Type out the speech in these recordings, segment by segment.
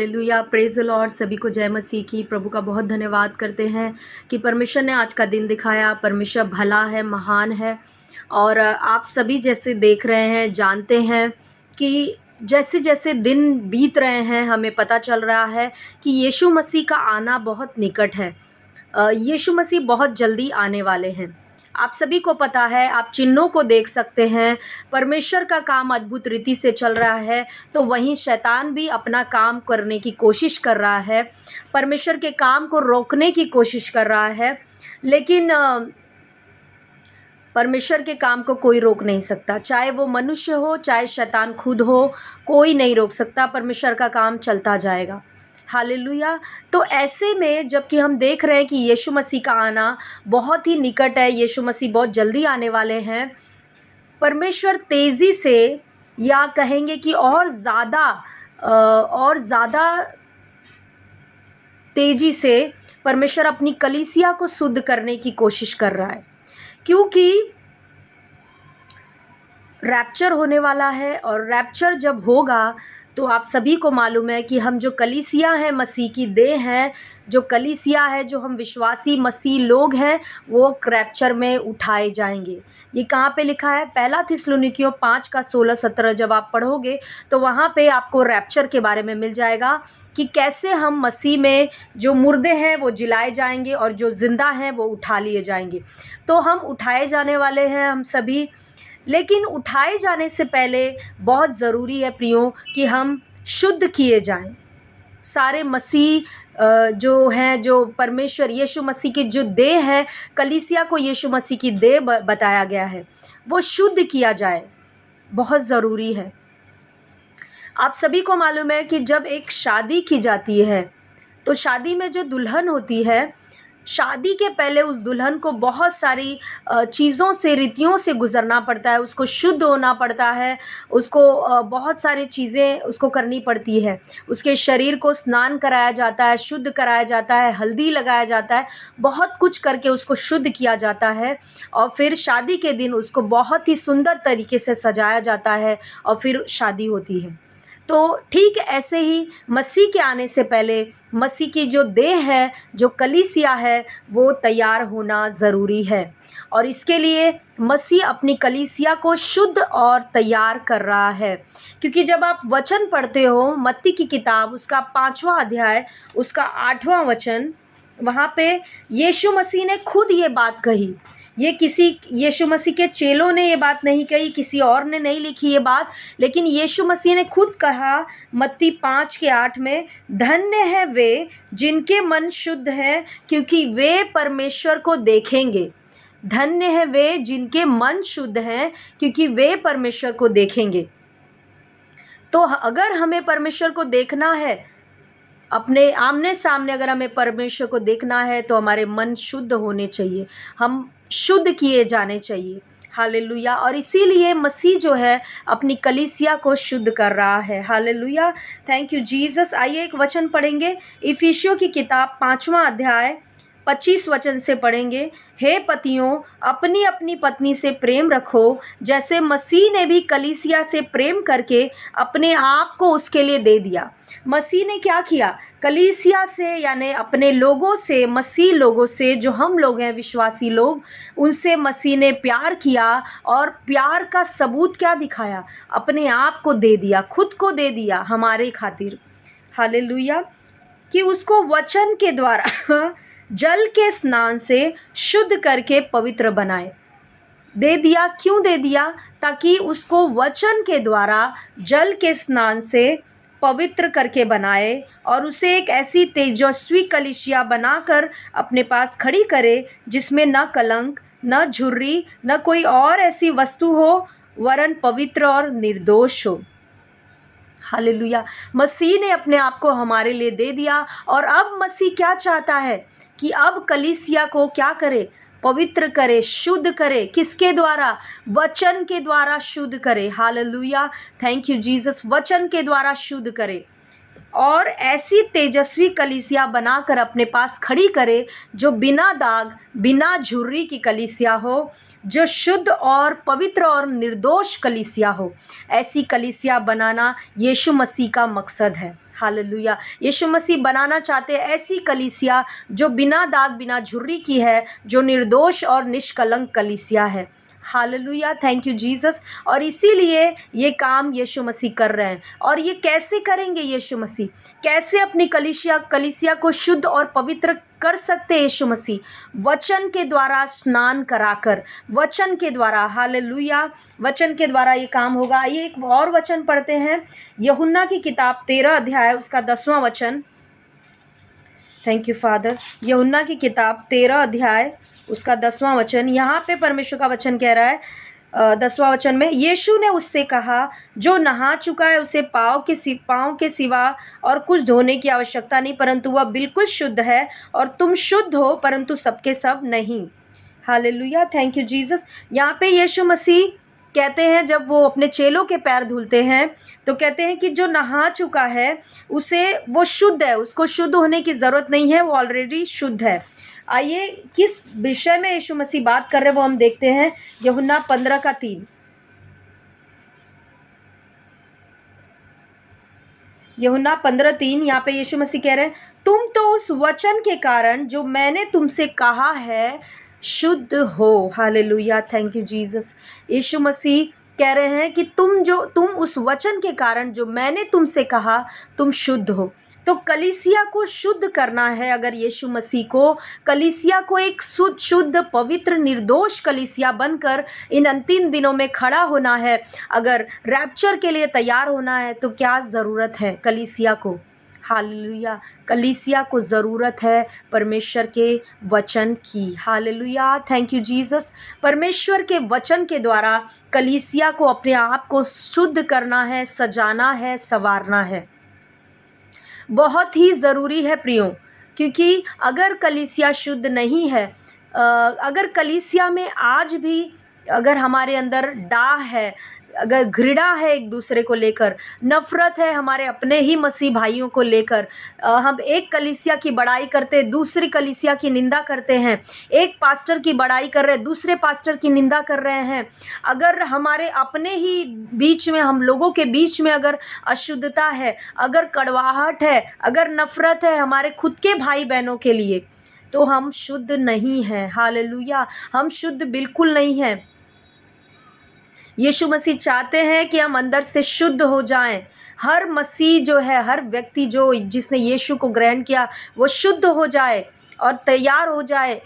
Hallelujah, praise the Lord. सभी को जय मसीह की। प्रभु का बहुत धन्यवाद करते हैं कि परमेश्वर ने आज का दिन दिखाया। परमेश्वर भला है, महान है। और आप सभी जैसे देख रहे हैं, जानते हैं कि जैसे-जैसे दिन बीत रहे हैं, हमें पता चल रहा है कि यीशु मसीह का आना बहुत निकट है। यीशु मसीह बहुत जल्दी आने वाले हैं। आप सभी को पता है, आप चिन्हों को देख सकते हैं। परमेश्वर का काम अद्भुत रीति से चल रहा है, तो वहीं शैतान भी अपना काम करने की कोशिश कर रहा है। परमेश्वर के काम को रोकने की कोशिश कर रहा है, लेकिन परमेश्वर के काम को कोई रोक नहीं सकता। चाहे वो मनुष्य हो, चाहे शैतान खुद हो, कोई नहीं रोक सकता। परमेश्वर का काम चलता जाएगा। हालेलुया। तो ऐसे में जबकि हम देख रहे हैं कि यीशु मसीह का आना बहुत ही निकट है, यीशु मसीह बहुत जल्दी आने वाले हैं। परमेश्वर तेज़ी से, या कहेंगे कि और ज़्यादा तेज़ी से परमेश्वर अपनी कलीसिया को शुद्ध करने की कोशिश कर रहा है, क्योंकि रैप्चर होने वाला है। और रैप्चर जब होगा तो आप सभी को मालूम है कि हम जो कलीसिया हैं, मसीह की देह हैं, जो कलीसिया है, जो हम विश्वासी मसीह लोग हैं, वो रैप्चर में उठाए जाएंगे। ये कहाँ पे लिखा है? पहला थिस्सलुनीकियों 5 का 16-17 जब आप पढ़ोगे तो वहाँ पे आपको रैप्चर के बारे में मिल जाएगा कि कैसे हम मसीह में जो मुर्दे हैं वो जिलाए जाएंगे और जो ज़िंदा हैं वो उठा लिए जाएंगे। तो हम उठाए जाने वाले हैं हम सभी। लेकिन उठाए जाने से पहले बहुत ज़रूरी है प्रियो कि हम शुद्ध किए जाएं। सारे मसीह जो हैं, जो परमेश्वर यीशु मसीह की जो देह है, कलीसिया को यीशु मसीह की देह बताया गया है, वो शुद्ध किया जाए, बहुत ज़रूरी है। आप सभी को मालूम है कि जब एक शादी की जाती है तो शादी में जो दुल्हन होती है, शादी के पहले उस दुल्हन को बहुत सारी चीज़ों से, रीतियों से गुज़रना पड़ता है। उसको शुद्ध होना पड़ता है, उसको बहुत सारी चीज़ें उसको करनी पड़ती है। उसके शरीर को स्नान कराया जाता है, शुद्ध कराया जाता है, हल्दी लगाया जाता है, बहुत कुछ करके उसको शुद्ध किया जाता है। और फिर शादी के दिन उसको बहुत ही सुंदर तरीके से सजाया जाता है और फिर शादी होती है। तो ठीक ऐसे ही मसीह के आने से पहले मसीह की जो देह है, जो कलीसिया है, वो तैयार होना ज़रूरी है। और इसके लिए मसीह अपनी कलीसिया को शुद्ध और तैयार कर रहा है। क्योंकि जब आप वचन पढ़ते हो, मत्ती की किताब उसका 5वां अध्याय उसका 8वां वचन, वहाँ पे यीशु मसीह ने खुद ये बात कही। ये किसी यीशु मसीह के चेलों ने ये बात नहीं कही, किसी और ने नहीं लिखी ये बात, लेकिन यीशु मसीह ने खुद कहा मत्ती 5 के 8 में, धन्य है वे जिनके मन शुद्ध हैं, क्योंकि वे परमेश्वर को देखेंगे। धन्य है वे जिनके मन शुद्ध हैं, क्योंकि वे परमेश्वर को देखेंगे। तो अगर हमें परमेश्वर को देखना है, अपने आमने सामने अगर हमें परमेश्वर को देखना है, तो हमारे मन शुद्ध होने चाहिए, हम शुद्ध किए जाने चाहिए। हालेलुया। और इसीलिए मसीह जो है अपनी कलीसिया को शुद्ध कर रहा है। Hallelujah, thank you Jesus. आइए एक वचन पढ़ेंगे, इफिसियों की किताब 5वां अध्याय 25 वचन से पढ़ेंगे। हे पतियों, अपनी अपनी पत्नी से प्रेम रखो, जैसे मसीह ने भी कलीसिया से प्रेम करके अपने आप को उसके लिए दे दिया। मसीह ने क्या किया? कलीसिया से, यानी अपने लोगों से, मसीह लोगों से, जो हम लोग हैं विश्वासी लोग, उनसे मसीह ने प्यार किया। और प्यार का सबूत क्या दिखाया? अपने आप को दे दिया, खुद को दे दिया हमारे खातिर। हालेलुया। कि उसको वचन के द्वारा जल के स्नान से शुद्ध करके पवित्र बनाए। दे दिया, क्यों दे दिया? ताकि उसको वचन के द्वारा जल के स्नान से पवित्र करके बनाए और उसे एक ऐसी तेजस्वी कलीसिया बनाकर अपने पास खड़ी करे, जिसमें न कलंक, न झुर्री, न कोई और ऐसी वस्तु हो, वरन पवित्र और निर्दोष हो। हालेलुया। मसीह ने अपने आप को हमारे लिए दे दिया। और अब मसीह क्या चाहता है कि अब कलीसिया को क्या करे? पवित्र करे, शुद्ध करे। किसके द्वारा? वचन के द्वारा शुद्ध करे। Hallelujah, thank you Jesus. वचन के द्वारा शुद्ध करे और ऐसी तेजस्वी कलीसिया बनाकर अपने पास खड़ी करे, जो बिना दाग, बिना झुर्री की कलीसिया हो, जो शुद्ध और पवित्र और निर्दोष कलीसिया हो। ऐसी कलीसिया बनाना यीशु मसीह का मकसद है। हालेलुया। यीशु मसीह बनाना चाहते हैं ऐसी कलीसिया जो बिना दाग बिना झुर्री की है, जो निर्दोष और निष्कलंक कलीसिया है। Hallelujah, thank you Jesus. और इसीलिए ये काम यीशु मसीह कर रहे हैं। और ये कैसे करेंगे यीशु मसीह? कैसे अपनी कलीसिया को शुद्ध और पवित्र कर सकते हैं यीशु मसीह? वचन के द्वारा स्नान कराकर, वचन के द्वारा। हालेलुया, वचन के द्वारा ये काम होगा। आइए एक और वचन पढ़ते हैं, यूहन्ना की किताब 13 अध्याय उसका 10वां वचन। Thank you father. यूहन्ना की किताब 13 अध्याय उसका 10वां वचन। यहाँ पे परमेश्वर का वचन कह रहा है 10वां वचन में, यीशु ने उससे कहा, जो नहा चुका है उसे पाँव के सिवा और कुछ धोने की आवश्यकता नहीं, परंतु वह बिल्कुल शुद्ध है। और तुम शुद्ध हो, परंतु सबके सब नहीं। Hallelujah, thank you Jesus. यहाँ पे यीशु मसीह कहते हैं, जब वो अपने चेलों के पैर धुलते हैं तो कहते हैं कि जो नहा चुका है उसे वो शुद्ध है, उसको शुद्ध होने की ज़रूरत नहीं है, वो ऑलरेडी शुद्ध है। आइए किस विषय में यीशु मसीह बात कर रहे हैं वो हम देखते हैं। यूहन्ना 15 का 3। यूहन्ना 15:3 यहाँ पे यीशु मसीह कह रहे हैं, तुम तो उस वचन के कारण जो मैंने तुमसे कहा है शुद्ध हो। Hallelujah, thank you Jesus. Yeshu Masih कह रहे हैं कि तुम उस वचन के कारण जो मैंने तुमसे कहा तुम शुद्ध हो। तो कलीसिया को शुद्ध करना है। अगर यीशु मसीह को कलीसिया को एक शुद्ध पवित्र निर्दोष कलीसिया बनकर इन अंतिम दिनों में खड़ा होना है, अगर रैप्चर के लिए तैयार होना है, तो क्या ज़रूरत है कलीसिया को? हालेलुया, कलीसिया को ज़रूरत है परमेश्वर के वचन की। Hallelujah, thank you Jesus. परमेश्वर के वचन के द्वारा कलीसिया को अपने आप को शुद्ध करना है, सजाना है, संवारना है। बहुत ही ज़रूरी है प्रियो, क्योंकि अगर कलीसिया शुद्ध नहीं है, अगर कलीसिया में आज भी अगर हमारे अंदर डाह है, अगर घृणा है एक दूसरे को लेकर, नफ़रत है हमारे अपने ही मसीह भाइयों को लेकर, हम एक कलीसिया की बड़ाई करते दूसरी कलीसिया की निंदा करते हैं, एक पास्टर की बड़ाई कर रहे हैं दूसरे पास्टर की निंदा कर रहे हैं, अगर हमारे अपने ही बीच में, हम लोगों के बीच में अगर अशुद्धता है, अगर कड़वाहट है, अगर नफ़रत है हमारे खुद के भाई बहनों के लिए, तो हम शुद्ध नहीं हैं। हालेलुया, हम शुद्ध बिल्कुल नहीं हैं। यीशु मसीह चाहते हैं कि हम अंदर से शुद्ध हो जाएं। हर मसीह जो है, हर व्यक्ति जो जिसने यीशु को ग्रहण किया, वो शुद्ध हो जाए और तैयार हो जाए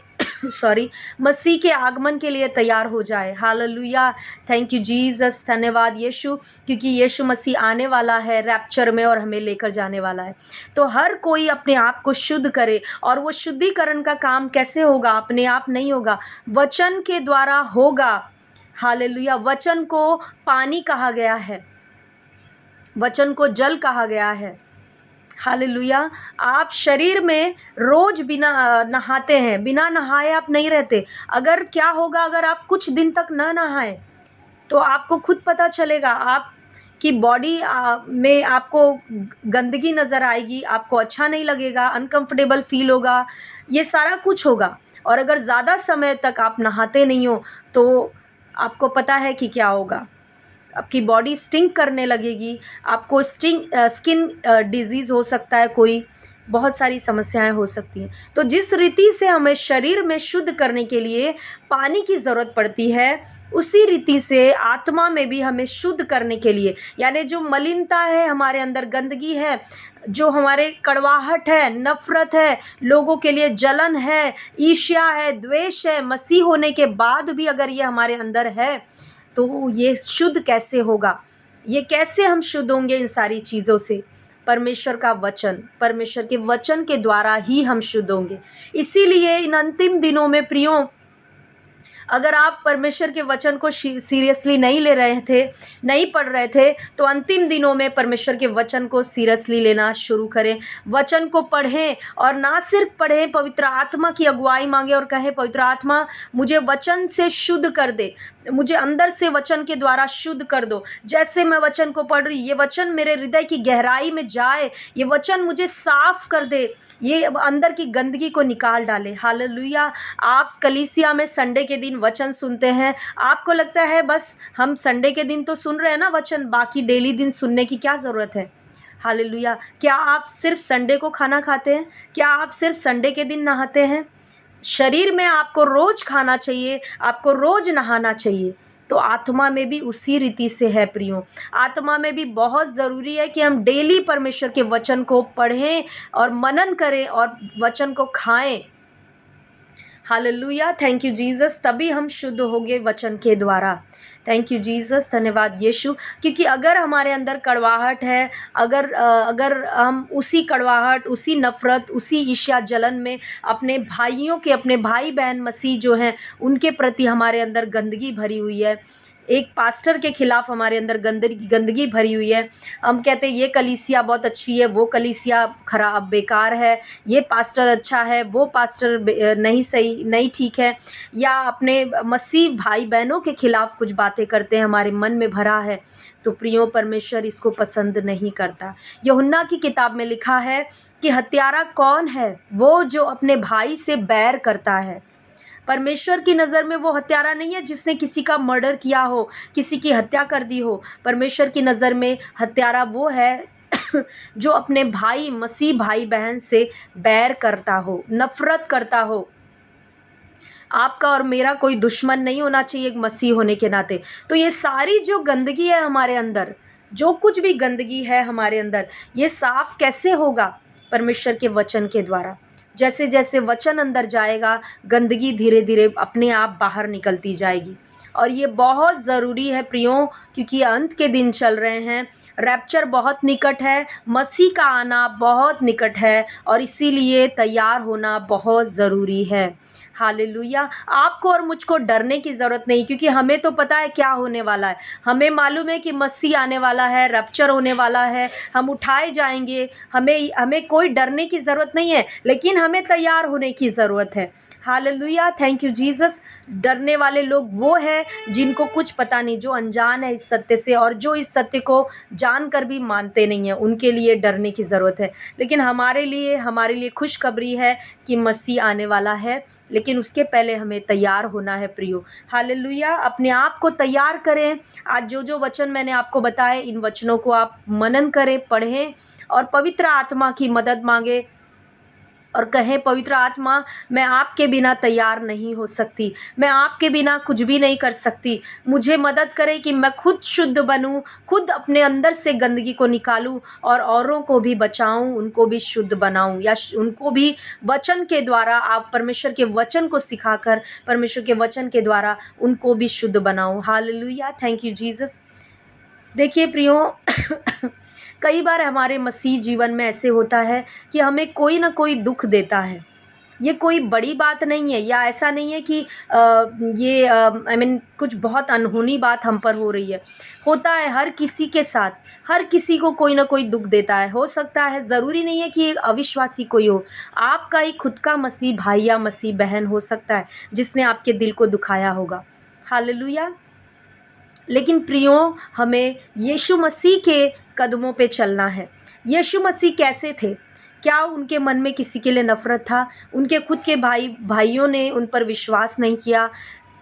मसीह के आगमन के लिए तैयार हो जाए। Hallelujah, thank you Jesus. धन्यवाद यीशु, क्योंकि यीशु मसीह आने वाला है रैप्चर में और हमें लेकर जाने वाला है। तो हर कोई अपने आप को शुद्ध करे, और वो शुद्धिकरण का काम कैसे होगा? अपने आप नहीं होगा, वचन के द्वारा होगा। हालेलुया, वचन को पानी कहा गया है, वचन को जल कहा गया है। हालेलुया, आप शरीर में रोज बिना नहाते हैं, बिना नहाए आप नहीं रहते। अगर क्या होगा, अगर आप कुछ दिन तक न नहाएं तो आपको खुद पता चलेगा, आपकी बॉडी में आपको गंदगी नज़र आएगी, आपको अच्छा नहीं लगेगा, अनकंफर्टेबल फील होगा, ये सारा कुछ होगा। और अगर ज़्यादा समय तक आप नहाते नहीं हो तो आपको पता है कि क्या होगा, आपकी बॉडी स्टिंक करने लगेगी, आपको स्किन डिजीज़ हो सकता है, कोई बहुत सारी समस्याएं हो सकती हैं। तो जिस रीति से हमें शरीर में शुद्ध करने के लिए पानी की ज़रूरत पड़ती है, उसी रीति से आत्मा में भी हमें शुद्ध करने के लिए, यानी जो मलिनता है हमारे अंदर, गंदगी है, जो हमारे कड़वाहट है, नफ़रत है, लोगों के लिए जलन है, ईर्ष्या है, द्वेष है, मसीह होने के बाद भी अगर ये हमारे अंदर है, तो ये शुद्ध कैसे होगा? ये कैसे हम शुद्ध होंगे इन सारी चीज़ों से? परमेश्वर का वचन, परमेश्वर के वचन के द्वारा ही हम शुद्ध होंगे। इसीलिए इन अंतिम दिनों में प्रियो, अगर आप परमेश्वर के वचन को सीरियसली नहीं ले रहे थे, नहीं पढ़ रहे थे, तो अंतिम दिनों में परमेश्वर के वचन को सीरियसली लेना शुरू करें। वचन को पढ़ें, और ना सिर्फ पढ़ें, पवित्र आत्मा की अगुवाई मांगे और कहें, पवित्र आत्मा मुझे वचन से शुद्ध कर दे, मुझे अंदर से वचन के द्वारा शुद्ध कर दो। जैसे मैं वचन को पढ़ रही, ये वचन मेरे हृदय की गहराई में जाए, ये वचन मुझे साफ कर दे, ये अंदर की गंदगी को निकाल डाले। हालेलुया, आप कलीसिया में संडे के दिन वचन सुनते हैं, आपको लगता है बस हम संडे के दिन तो सुन रहे हैं ना वचन, बाकी डेली दिन सुनने की क्या ज़रूरत है? हालेलुया। क्या आप सिर्फ संडे को खाना खाते हैं? क्या आप सिर्फ संडे के दिन नहाते हैं? शरीर में आपको रोज खाना चाहिए, आपको रोज नहाना चाहिए। तो आत्मा में भी उसी रीति से है प्रियो। आत्मा में भी बहुत ज़रूरी है कि हम डेली परमेश्वर के वचन को पढ़ें और मनन करें और वचन को खाएं। Hallelujah, thank you Jesus. तभी हम शुद्ध होंगे वचन के द्वारा। थैंक यू जीसस, धन्यवाद यीशु। क्योंकि अगर हमारे अंदर कड़वाहट है, अगर हम उसी कड़वाहट, उसी नफ़रत, उसी ईर्ष्या जलन में अपने भाइयों के, अपने भाई बहन मसीह जो हैं उनके प्रति हमारे अंदर गंदगी भरी हुई है, एक पास्टर के खिलाफ हमारे अंदर गंदगी भरी हुई है, हम कहते हैं ये कलीसिया बहुत अच्छी है, वो कलीसिया खराब बेकार है, ये पास्टर अच्छा है, वो पास्टर नहीं सही, नहीं ठीक है, या अपने मसीह भाई बहनों के खिलाफ कुछ बातें करते हैं, हमारे मन में भरा है, तो प्रियो परमेश्वर इसको पसंद नहीं करता। यूहन्ना की किताब में लिखा है कि हत्यारा कौन है? वो जो अपने भाई से बैर करता है। परमेश्वर की नज़र में वो हत्यारा नहीं है जिसने किसी का मर्डर किया हो, किसी की हत्या कर दी हो। परमेश्वर की नज़र में हत्यारा वो है जो अपने भाई, मसीह भाई बहन से बैर करता हो, नफ़रत करता हो। आपका और मेरा कोई दुश्मन नहीं होना चाहिए एक मसीह होने के नाते। तो ये सारी जो गंदगी है हमारे अंदर, जो कुछ भी गंदगी है हमारे अंदर, ये साफ़ कैसे होगा? परमेश्वर के वचन के द्वारा। जैसे जैसे वचन अंदर जाएगा, गंदगी धीरे धीरे अपने आप बाहर निकलती जाएगी। और ये बहुत ज़रूरी है प्रियो, क्योंकि अंत के दिन चल रहे हैं, रैप्चर बहुत निकट है, मसीह का आना बहुत निकट है, और इसीलिए तैयार होना बहुत ज़रूरी है। हालेलुया। आपको और मुझको डरने की ज़रूरत नहीं, क्योंकि हमें तो पता है क्या होने वाला है। हमें मालूम है कि मसीह आने वाला है, रैप्चर होने वाला है, हम उठाए जाएंगे। हमें हमें कोई डरने की ज़रूरत नहीं है, लेकिन हमें तैयार होने की ज़रूरत है। Hallelujah, thank you Jesus. डरने वाले लोग वो हैं जिनको कुछ पता नहीं, जो अनजान है इस सत्य से, और जो इस सत्य को जानकर भी मानते नहीं हैं, उनके लिए डरने की ज़रूरत है। लेकिन हमारे लिए खुशखबरी है कि मसीह आने वाला है, लेकिन उसके पहले हमें तैयार होना है प्रियो। हालेलुया, अपने आप को तैयार करें। आज जो जो वचन मैंने आपको बताए, इन वचनों को आप मनन करें, पढ़ें और पवित्र आत्मा की मदद मांगे और कहें, पवित्र आत्मा, मैं आपके बिना तैयार नहीं हो सकती, मैं आपके बिना कुछ भी नहीं कर सकती। मुझे मदद करें कि मैं खुद शुद्ध बनूं, खुद अपने अंदर से गंदगी को निकालूं और औरों को भी बचाऊं, उनको भी शुद्ध बनाऊं, या उनको भी वचन के द्वारा, आप परमेश्वर के वचन को सिखाकर, परमेश्वर के वचन के द्वारा उनको भी शुद्ध बनाऊं। Hallelujah, thank you Jesus. देखिए प्रियो, कई बार हमारे मसीह जीवन में ऐसे होता है कि हमें कोई ना कोई दुख देता है। ये कोई बड़ी बात नहीं है, या ऐसा नहीं है कि ये आई मीन कुछ बहुत अनहोनी बात हम पर हो रही है। होता है हर किसी के साथ, हर किसी को कोई ना कोई दुख देता है। हो सकता है, ज़रूरी नहीं है कि एक अविश्वासी कोई हो, आपका ही खुद का मसीह भाई या मसीह बहन हो सकता है जिसने आपके दिल को दुखाया होगा। हालेलुया। लेकिन प्रियो, हमें यीशु मसीह के कदमों पे चलना है। यीशु मसीह कैसे थे? क्या उनके मन में किसी के लिए नफ़रत था? उनके खुद के भाइयों ने उन पर विश्वास नहीं किया।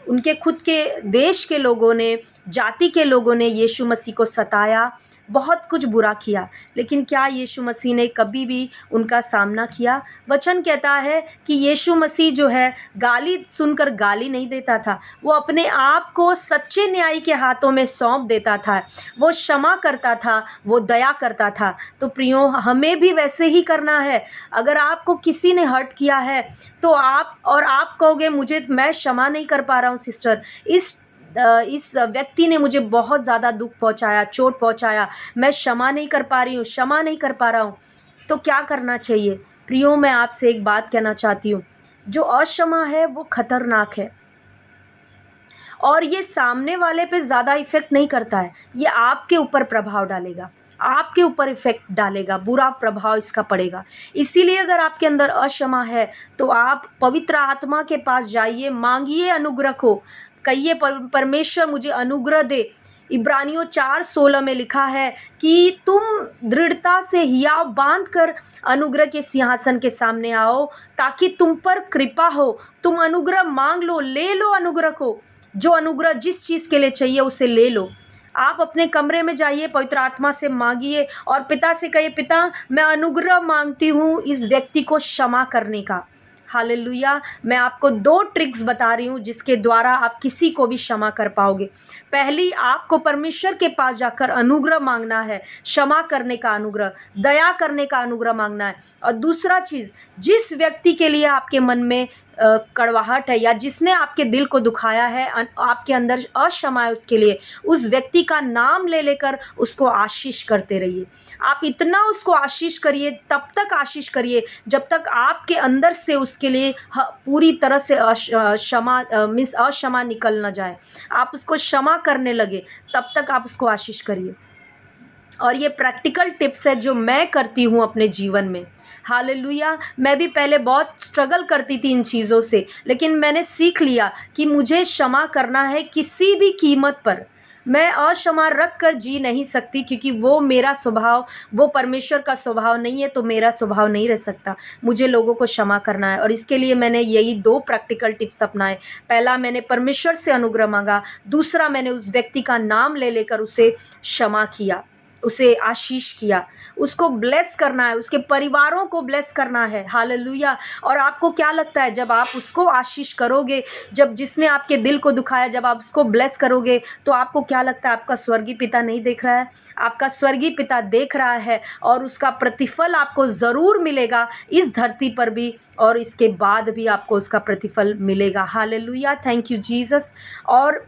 उनके खुद के देश के लोगों ने, जाति के लोगों ने यीशु मसीह को सताया, बहुत कुछ बुरा किया। लेकिन क्या यीशु मसीह ने कभी भी उनका सामना किया? वचन कहता है कि यीशु मसीह जो है, गाली सुनकर गाली नहीं देता था, वो अपने आप को सच्चे न्यायी के हाथों में सौंप देता था, वो क्षमा करता था, वो दया करता था। तो प्रियो, हमें भी वैसे ही करना है। अगर आपको किसी ने हर्ट किया है तो आप कहोगे, मैं क्षमा नहीं कर पा रहा हूँ सिस्टर, इस व्यक्ति ने मुझे बहुत ज़्यादा दुख पहुँचाया, चोट पहुँचाया, मैं क्षमा नहीं कर पा रही हूँ, क्षमा नहीं कर पा रहा हूँ। तो क्या करना चाहिए? प्रियो, मैं आपसे एक बात कहना चाहती हूँ, जो अक्षमा है वो खतरनाक है, और ये सामने वाले पे ज़्यादा इफ़ेक्ट नहीं करता है, ये आपके ऊपर प्रभाव डालेगा, आपके ऊपर इफ़ेक्ट डालेगा, बुरा प्रभाव इसका पड़ेगा। इसीलिए अगर आपके अंदर अक्षमा है तो आप पवित्र आत्मा के पास जाइए, मांगिए अनुग्रह को, कहिए, परमेश्वर मुझे अनुग्रह दे। इब्रानियों 4:16 में लिखा है कि तुम दृढ़ता से हियाव बांध कर अनुग्रह के सिंहासन के सामने आओ, ताकि तुम पर कृपा हो। तुम अनुग्रह मांग लो, ले लो अनुग्रह को, जो अनुग्रह जिस चीज़ के लिए चाहिए उसे ले लो। आप अपने कमरे में जाइए, पवित्र आत्मा से मांगिए और पिता से कहिए, पिता मैं अनुग्रह मांगती हूँ इस व्यक्ति को क्षमा करने का। हालेलुया। मैं आपको 2 ट्रिक्स बता रही हूँ जिसके द्वारा आप किसी को भी क्षमा कर पाओगे। पहली, आपको परमेश्वर के पास जाकर अनुग्रह मांगना है, क्षमा करने का अनुग्रह, दया करने का अनुग्रह मांगना है। और दूसरा चीज़, जिस व्यक्ति के लिए आपके मन में कड़वाहट है या जिसने आपके दिल को दुखाया है, आपके अंदर अक्षमा है उसके लिए, उस व्यक्ति का नाम ले लेकर उसको आशीष करते रहिए। आप इतना उसको आशीष करिए, तब तक आशीष करिए जब तक आपके अंदर से उसके लिए पूरी तरह से अक्षमा निकल ना जाए। आप उसको क्षमा करने लगे, तब तक आप उसको आशीष करिए। और ये प्रैक्टिकल टिप्स है जो मैं करती हूँ अपने जीवन में। हालेलुया। मैं भी पहले बहुत स्ट्रगल करती थी इन चीज़ों से, लेकिन मैंने सीख लिया कि मुझे क्षमा करना है किसी भी कीमत पर। मैं अक्षमा रख कर जी नहीं सकती, क्योंकि वो मेरा स्वभाव, वो परमेश्वर का स्वभाव नहीं है, तो मेरा स्वभाव नहीं रह सकता। मुझे लोगों को क्षमा करना है और इसके लिए मैंने यही 2 प्रैक्टिकल टिप्स अपनाए। पहला, मैंने परमेश्वर से अनुग्रह मांगा। दूसरा, मैंने उस व्यक्ति का नाम ले लेकर उसे क्षमा किया, उसे आशीष किया। उसको ब्लेस करना है, उसके परिवारों को ब्लेस करना है। हालेलुया। और आपको क्या लगता है, जब आप उसको आशीष करोगे, जब जिसने आपके दिल को दुखाया, जब आप उसको ब्लेस करोगे, तो आपको क्या लगता है, आपका स्वर्गीय पिता नहीं देख रहा है? आपका स्वर्गीय पिता देख रहा है और उसका प्रतिफल आपको ज़रूर मिलेगा, इस धरती पर भी और इसके बाद भी आपको उसका प्रतिफल मिलेगा। हालेलुया। Thank you Jesus. और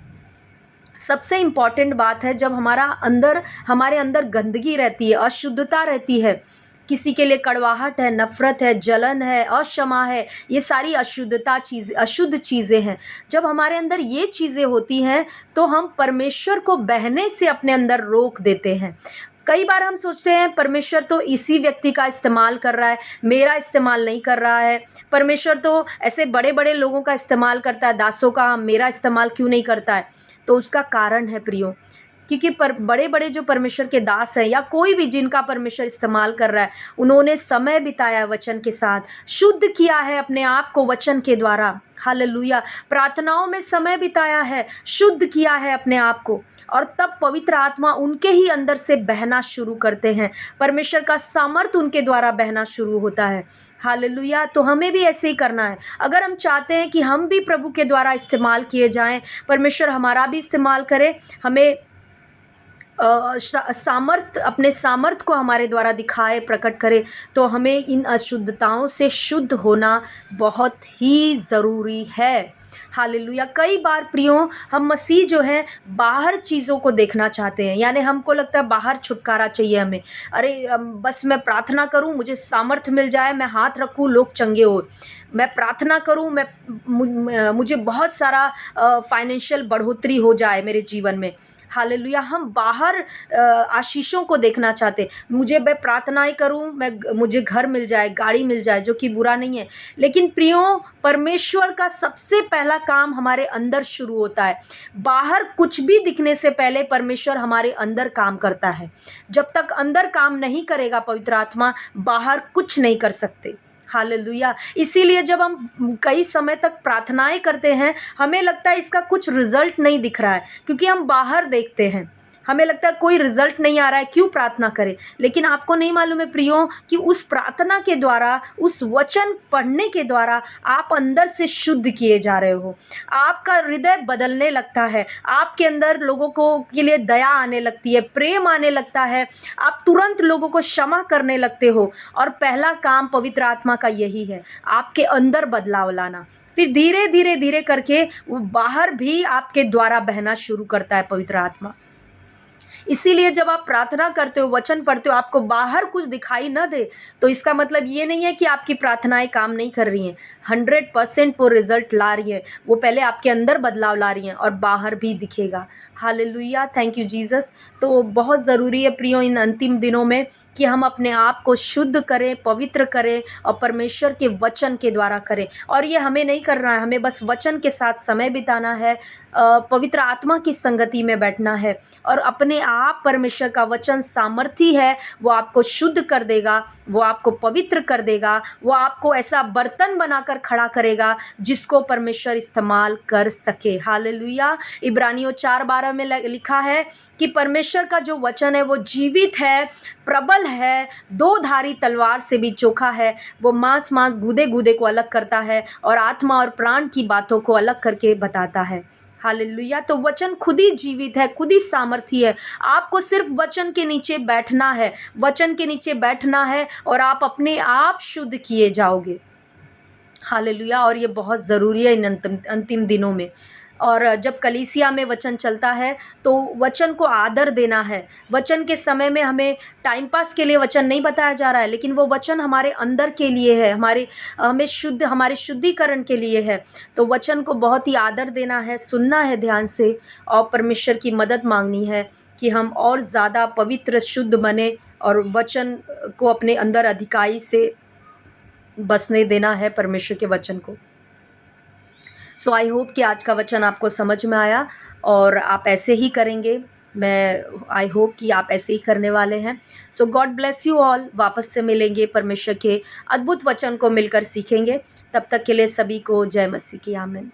सबसे इम्पॉर्टेंट बात है, जब हमारे अंदर गंदगी रहती है, अशुद्धता रहती है, किसी के लिए कड़वाहट है, नफ़रत है, जलन है, अक्षमा है, ये सारी अशुद्ध चीज़ें हैं। जब हमारे अंदर ये चीज़ें होती हैं, तो हम परमेश्वर को बहने से अपने अंदर रोक देते हैं। कई बार हम सोचते हैं परमेश्वर तो इसी व्यक्ति का इस्तेमाल कर रहा है, मेरा इस्तेमाल नहीं कर रहा है। परमेश्वर तो ऐसे बड़े-बड़े लोगों का इस्तेमाल करता है, दासों का, मेरा इस्तेमाल क्यों नहीं करता है? तो उसका कारण है प्रियो, क्योंकि बड़े-बड़े जो परमेश्वर के दास हैं या कोई भी जिनका परमेश्वर इस्तेमाल कर रहा है, उन्होंने समय बिताया वचन के साथ, शुद्ध किया है अपने आप को वचन के द्वारा। हालेलुया। प्रार्थनाओं में समय बिताया है, शुद्ध किया है अपने आप को, और तब पवित्र आत्मा उनके ही अंदर से बहना शुरू करते हैं। परमेश्वर का सामर्थ उनके द्वारा बहना शुरू होता है। हालेलुया। तो हमें भी ऐसे ही करना है। अगर हम चाहते हैं कि हम भी प्रभु के द्वारा इस्तेमाल किए जाएं, परमेश्वर हमारा भी इस्तेमाल करे, हमें अपने सामर्थ को हमारे द्वारा दिखाए, प्रकट करे, तो हमें इन अशुद्धताओं से शुद्ध होना बहुत ही ज़रूरी है। हालेलुया। कई बार प्रियो, हम मसीह जो हैं बाहर चीज़ों को देखना चाहते हैं, यानी हमको लगता है बाहर छुटकारा चाहिए हमें। अरे बस मैं प्रार्थना करूं, मुझे सामर्थ मिल जाए, मैं हाथ रखूं, लोग चंगे हो। मैं प्रार्थना करूं, मुझे बहुत सारा फाइनेंशियल बढ़ोतरी हो जाए मेरे जीवन में। हालेलुया। हम बाहर आशीषों को देखना चाहते, मैं प्रार्थनाएं करूं, मुझे घर मिल जाए, गाड़ी मिल जाए, जो कि बुरा नहीं है। लेकिन प्रियो, परमेश्वर का सबसे पहला काम हमारे अंदर शुरू होता है। बाहर कुछ भी दिखने से पहले परमेश्वर हमारे अंदर काम करता है। जब तक अंदर काम नहीं करेगा पवित्र आत्मा, बाहर कुछ नहीं कर सकते। हालेलुया। इसीलिए जब हम कई समय तक प्रार्थनाएं करते हैं, हमें लगता है इसका कुछ रिजल्ट नहीं दिख रहा है, क्योंकि हम बाहर देखते हैं, हमें लगता है कोई रिजल्ट नहीं आ रहा है, क्यों प्रार्थना करें। लेकिन आपको नहीं मालूम है प्रियो, कि उस प्रार्थना के द्वारा, उस वचन पढ़ने के द्वारा आप अंदर से शुद्ध किए जा रहे हो। आपका हृदय बदलने लगता है, आपके अंदर लोगों को के लिए दया आने लगती है, प्रेम आने लगता है, आप तुरंत लोगों को क्षमा करने लगते हो। और पहला काम पवित्र आत्मा का यही है, आपके अंदर बदलाव लाना। फिर धीरे धीरे धीरे करके वो बाहर भी आपके द्वारा बहना शुरू करता है पवित्र आत्मा। इसीलिए जब आप प्रार्थना करते हो, वचन पढ़ते हो, आपको बाहर कुछ दिखाई न दे, तो इसका मतलब ये नहीं है कि आपकी प्रार्थनाएं काम नहीं कर रही हैं। 100% वो रिजल्ट ला रही है, वो पहले आपके अंदर बदलाव ला रही हैं और बाहर भी दिखेगा। हालेलुया। Thank you Jesus. तो बहुत ज़रूरी है प्रियो, इन अंतिम दिनों में कि हम अपने आप को शुद्ध करें, पवित्र करें और परमेश्वर के वचन के द्वारा करें। और ये हमें नहीं करना है, हमें बस वचन के साथ समय बिताना है, पवित्र आत्मा की संगति में बैठना है और अपने आप परमेश्वर का वचन सामर्थी है, वो आपको शुद्ध कर देगा, वो आपको पवित्र कर देगा, वो आपको ऐसा बर्तन बनाकर खड़ा करेगा जिसको परमेश्वर इस्तेमाल कर सके। हालेलुया। इब्रानियों 4:12 में लिखा है कि परमेश्वर का जो वचन है वो जीवित है, प्रबल है, दो धारी तलवार से भी चोखा है, वो मांस मांस गूदे गूदे को अलग करता है और आत्मा और प्राण की बातों को अलग करके बताता है। हालेलुया। तो वचन खुद ही जीवित है, खुद ही सामर्थी है। आपको सिर्फ वचन के नीचे बैठना है, वचन के नीचे बैठना है और आप अपने आप शुद्ध किए जाओगे। हालेलुया। और ये बहुत ज़रूरी है इन अंतिम दिनों में। और जब कलीसिया में वचन चलता है तो वचन को आदर देना है। वचन के समय में हमें टाइम पास के लिए वचन नहीं बताया जा रहा है, लेकिन वो वचन हमारे अंदर के लिए है, हमारे शुद्धिकरण के लिए है। तो वचन को बहुत ही आदर देना है, सुनना है ध्यान से और परमेश्वर की मदद मांगनी है कि हम और ज़्यादा पवित्र शुद्ध बने और वचन को अपने अंदर अधिकाई से बसने देना है परमेश्वर के वचन को। सो आई होप कि आज का वचन आपको समझ में आया और आप ऐसे ही करेंगे। आई होप कि आप ऐसे ही करने वाले हैं। सो गॉड ब्लेस यू ऑल। वापस से मिलेंगे, परमेश्वर के अद्भुत वचन को मिलकर सीखेंगे। तब तक के लिए सभी को जय मसीह की आमीन।